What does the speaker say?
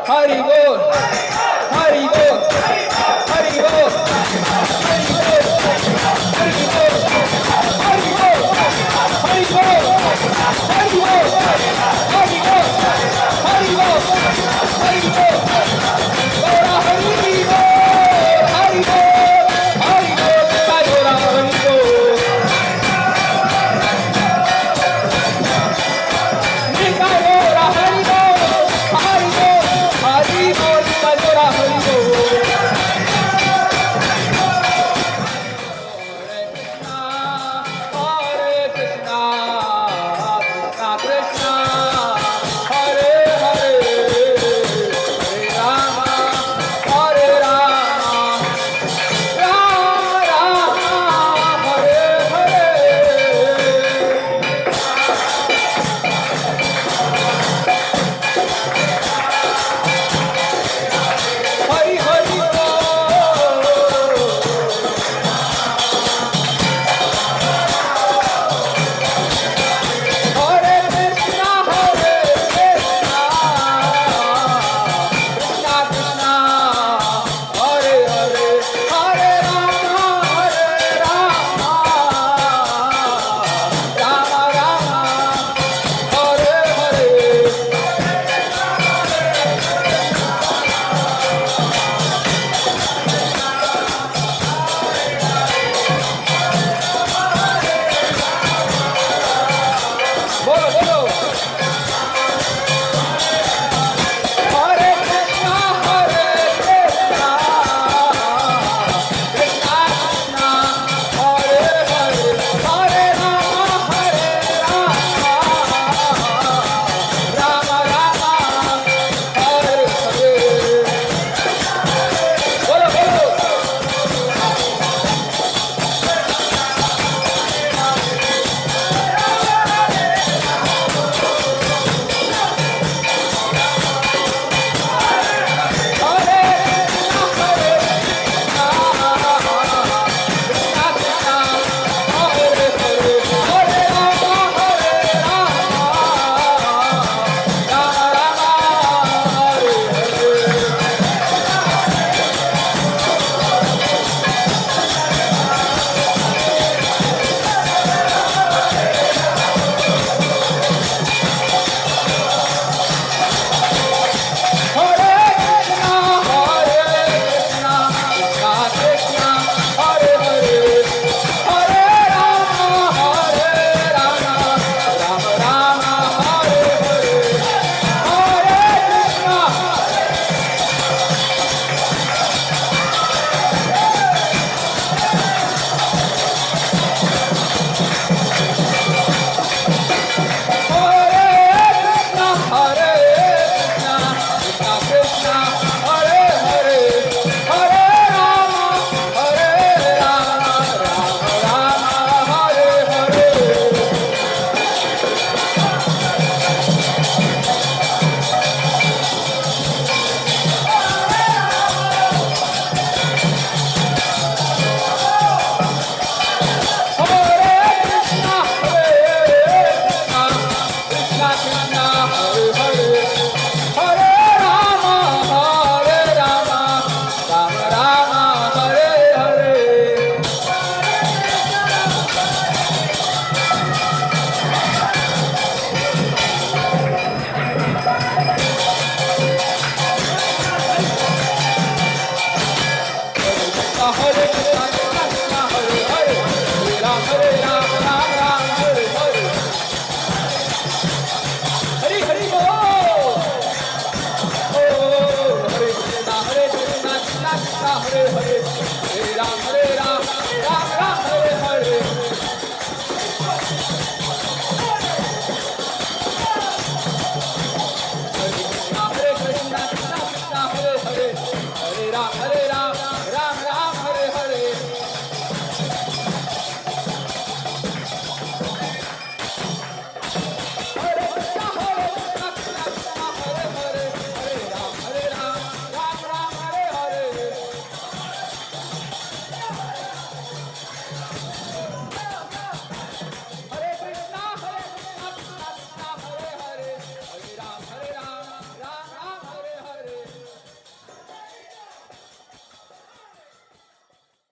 हरि बोल हरि बोल हरि बोल हरि बोल हरि बोल हरि बोल हरि बोल हरि बोल हरि बोल हरि बोल हरि बोल गौरा हरि बोल हरि बोल गौरा हरि बोल गौरा हरि बोल गौरा हरि बोल हरे कृष्णा कृष्णा कृष्णा हरे हरे हरे राम राम राम हरे हरे हरि हरि बोल हरे कृष्णा कृष्णा कृष्णा हरे हरे हरे राम राम राम हरे हरे बोलो बोलो हरे कृष्णा कृष्णा कृष्णा हरे हरे हरे राम राम राम हरे हरे बोलो बोलो हरे कृष्णा कृष्णा कृष्णा हरे हरे हरे राम राम राम हरे हरे हरे कृष्णा कृष्णा कृष्णा हरे हरे हरे राम राम राम हरे हरे हरे कृष्णा कृष्णा कृष्णा हरे हरे हरे राम राम राम हरे हरे हरे कृष्णा कृष्णा कृष्णा हरे हरे हरे राम राम राम हरे हरे हरे कृष्णा